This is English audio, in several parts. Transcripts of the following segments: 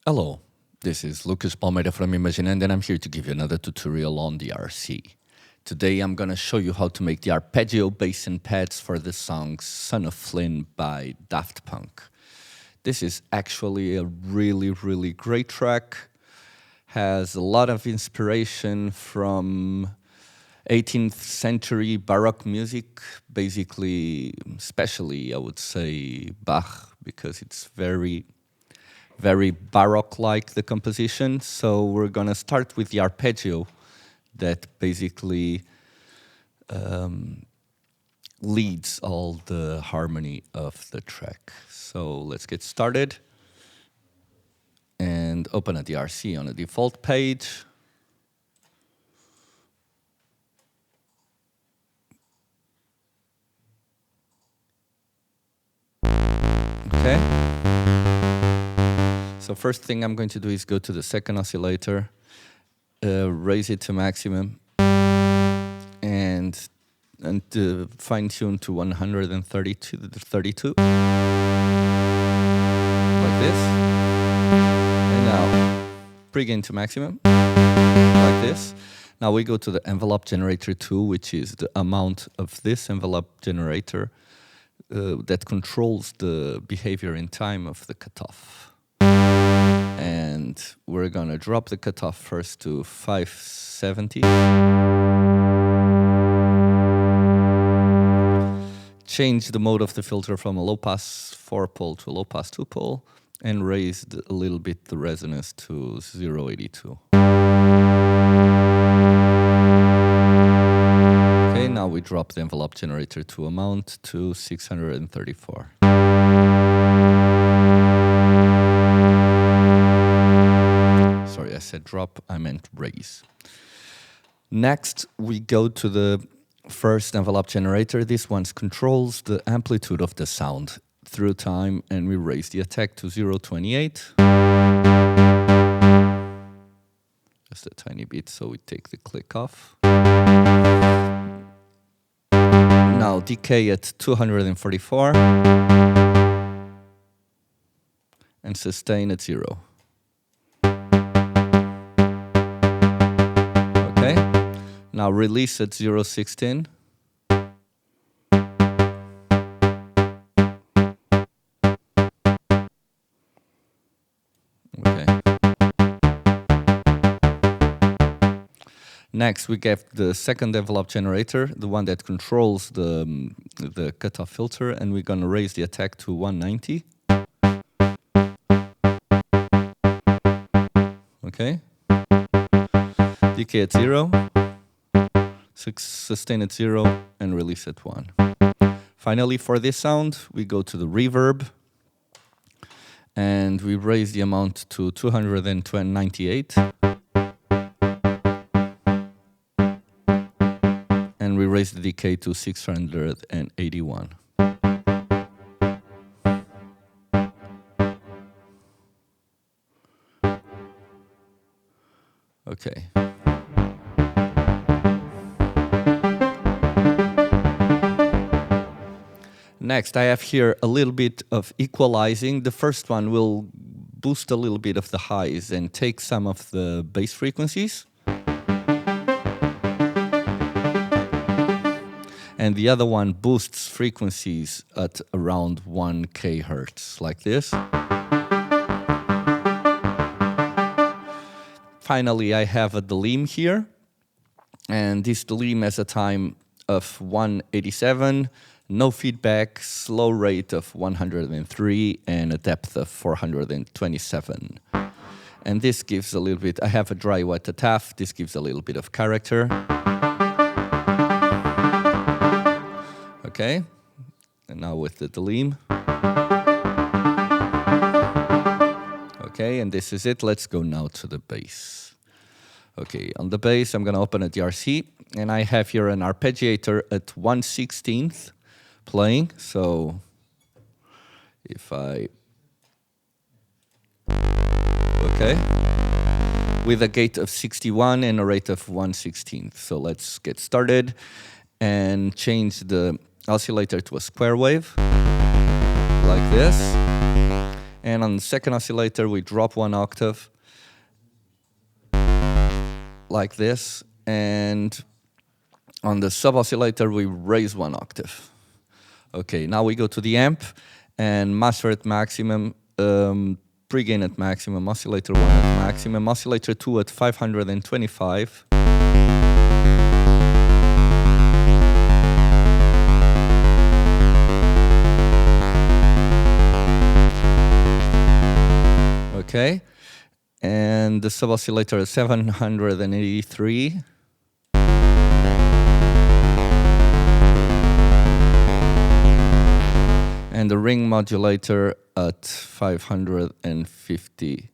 Hello, this is Lucas Palmeira from Imaginando, and I'm here to give you another tutorial on DRC. Today I'm going to show you how to make the arpeggio bass and pads for the song Son of Flynn by Daft Punk. This is actually a really great track. Has a lot of inspiration from 18th century Baroque music, basically, especially I would say Bach, because it's very Baroque-like, the composition. So we're gonna start with the arpeggio that basically leads all the harmony of the track. So let's get started and open a DRC on the default page. Okay. So first thing I'm going to do is go to the second oscillator, raise it to maximum, and fine tune to 132, like this. And now pregain to maximum, like this. Now we go to the envelope generator 2, which is the amount of this envelope generator that controls the behavior in time of the cutoff. And we're gonna drop the cutoff first to 570. Change the mode of the filter from a low pass 4-pole to a low pass 2-pole, and raise a little bit the resonance to 0.82. Okay, now we drop the envelope generator to amount to 634. Sorry, I said drop, I meant raise. Next, we go to the first envelope generator. This one controls the amplitude of the sound through time, and we raise the attack to 0.28. Just a tiny bit, so we take the click off. Now decay at 244 and sustain at 0. Okay, now release at 0.16. Okay. Next, we get the second envelope generator, the one that controls the cutoff filter, and we're gonna raise the attack to 190. Okay. Decay at 0, sustain at 0, and release at 1. Finally, for this sound, we go to the reverb, and we raise the amount to 298. And we raise the decay to 681. Okay. Next, I have here a little bit of equalizing. The first one will boost a little bit of the highs and take some of the bass frequencies. And the other one boosts frequencies at around 1 kHz, like this. Finally, I have a DLYM here, and this DLYM has a time of 187, no feedback, slow rate of 103, and a depth of 427. And this gives a little bit, I have a dry wet attack, this gives a little bit of character. Okay, and now with the DLYM. Okay, and this is it. Let's go now to the bass. Okay, on the bass, I'm gonna open a DRC, and I have here an arpeggiator at 1/16 playing. So if I, okay, with a gate of 61 and a rate of 1/16. So let's get started and change the oscillator to a square wave, like this. And on the second oscillator, we drop 1 octave, like this. And on the sub-oscillator, we raise 1 octave. Okay, now we go to the amp and master at maximum, pre-gain at maximum, oscillator 1 at maximum, oscillator 2 at 525. Okay, and the sub-oscillator is 783. And the ring modulator at 550,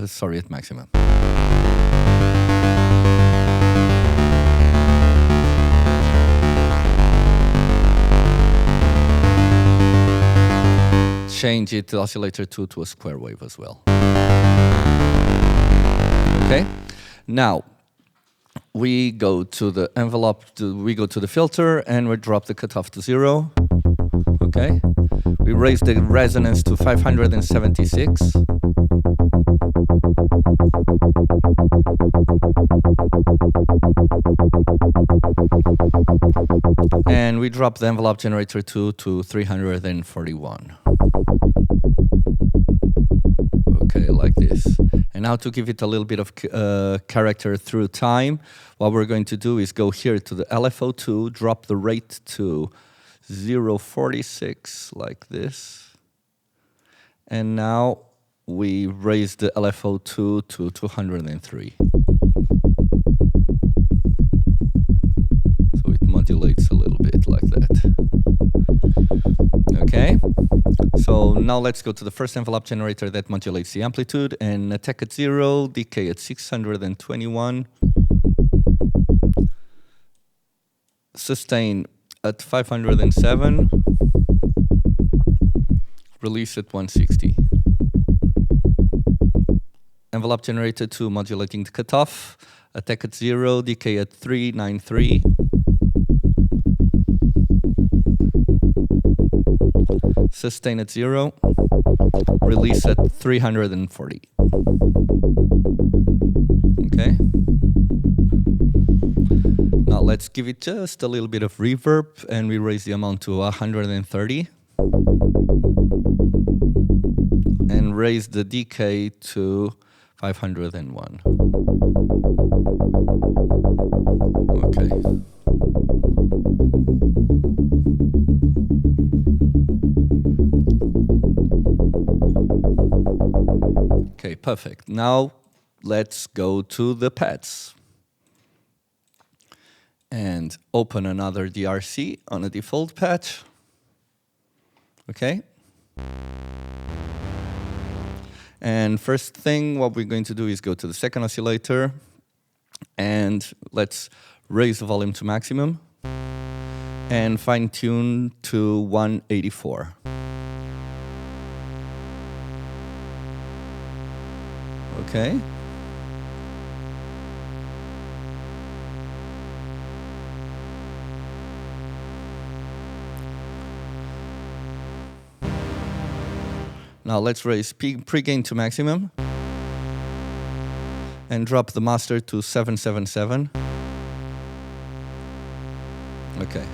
sorry, at maximum. Change it to oscillator 2 to a square wave as well. Okay, now we go to the envelope, we go to the filter, and we drop the cutoff to 0. Okay, we raise the resonance to 576. And we drop the envelope generator 2 to 341. Okay, like this. And now to give it a little bit of character through time, what we're going to do is go here to the LFO2, drop the rate to 0.46 like this. And now we raise the LFO2 to 203. So it modulates a little bit like that. Okay, so now let's go to the first envelope generator that modulates the amplitude, and attack at 0, decay at 621, sustain at 507, release at 160. Envelope generator 2 modulating the cutoff, attack at 0, decay at 393. Sustain at 0, release at 340. Okay. Now let's give it just a little bit of reverb, and we raise the amount to 130. And raise the decay to 501. Okay. Okay, perfect. Now let's go to the pads and open another DRC on a default patch. Okay. And first thing, what we're going to do is go to the second oscillator, and let's raise the volume to maximum and fine tune to 184. Okay. Now let's raise pre-gain to maximum and drop the master to 777. Okay.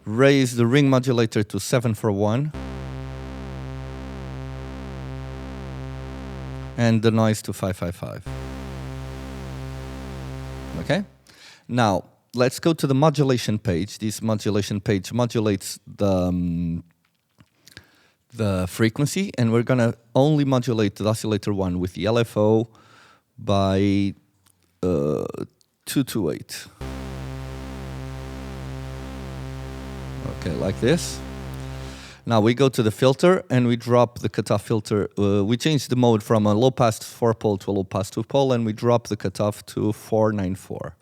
Raise the ring modulator to 741. And the noise to 555. Okay? Now, let's go to the modulation page. This modulation page modulates the frequency, and we're going to only modulate the oscillator 1 with the LFO by 228. Okay, like this. Now we go to the filter and we drop the cutoff filter. We change the mode from a low-pass 4-pole to a low-pass 2-pole, and we drop the cutoff to 494.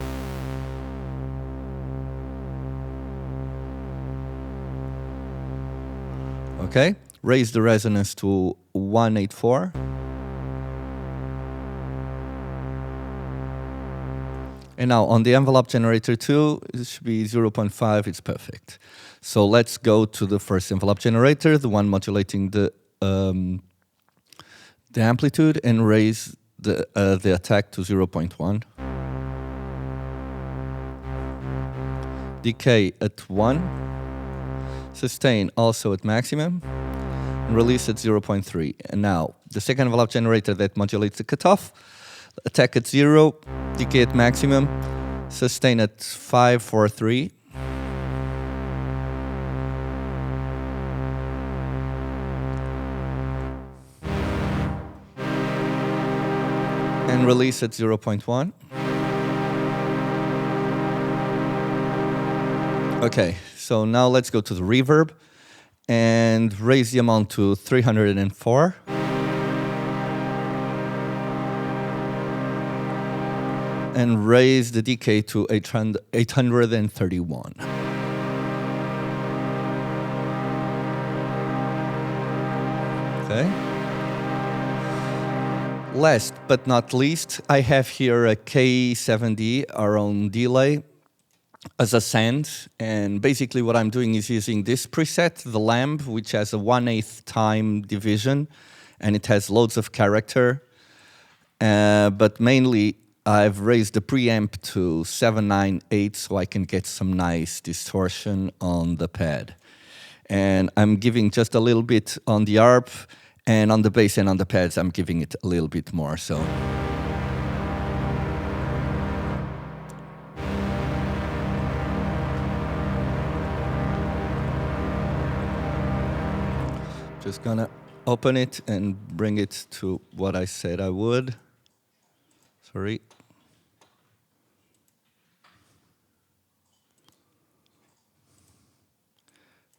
Okay, raise the resonance to 184. And now on the envelope generator 2, it should be 0.5, it's perfect. So let's go to the first envelope generator, the one modulating the amplitude, and raise the attack to 0.1. Decay at 1. Sustain also at maximum. And release at 0.3. And now the second envelope generator that modulates the cutoff, attack at 0, decay at maximum, sustain at 5, 4, 3. And release at 0.1. Okay, so now let's go to the reverb and raise the amount to 304. And raise the decay to 831. Okay. Last but not least, I have here a K7D, our own delay, as a send. And basically what I'm doing is using this preset, the lamb, which has a 1/8 time division, and it has loads of character. But mainly, I've raised the preamp to 798 so I can get some nice distortion on the pad. And I'm giving just a little bit on the arp, and on the bass and on the pads, I'm giving it a little bit more. So just gonna open it and bring it to what I said I would. Sorry.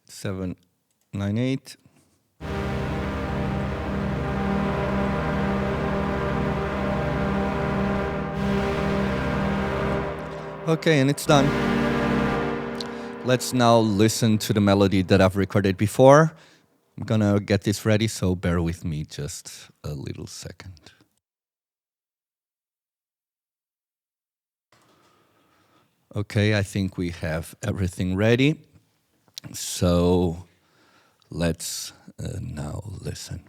Seven, 9, 8. Okay, and it's done. Let's now listen to the melody that I've recorded before. I'm gonna get this ready, so bear with me just a little second. Okay, I think we have everything ready. So let's now listen.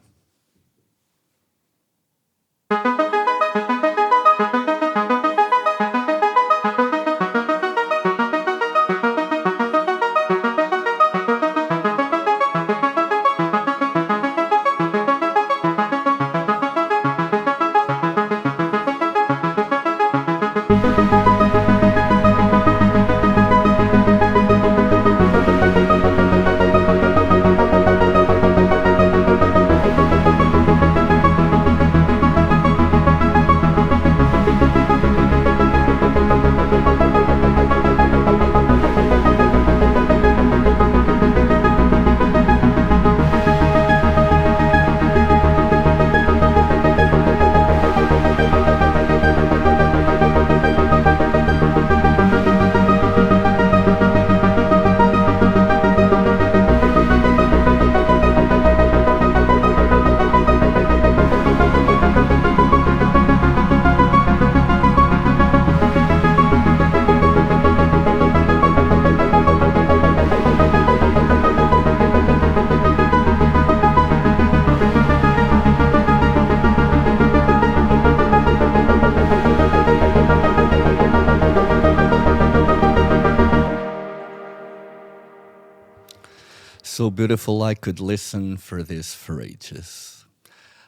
So beautiful, I could listen for this for ages.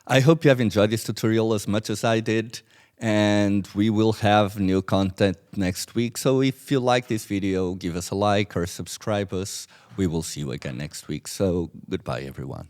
I hope you have enjoyed this tutorial as much as I did, and we will have new content next week. So if you like this video, give us a like or subscribe us. We will see you again next week. So goodbye, everyone.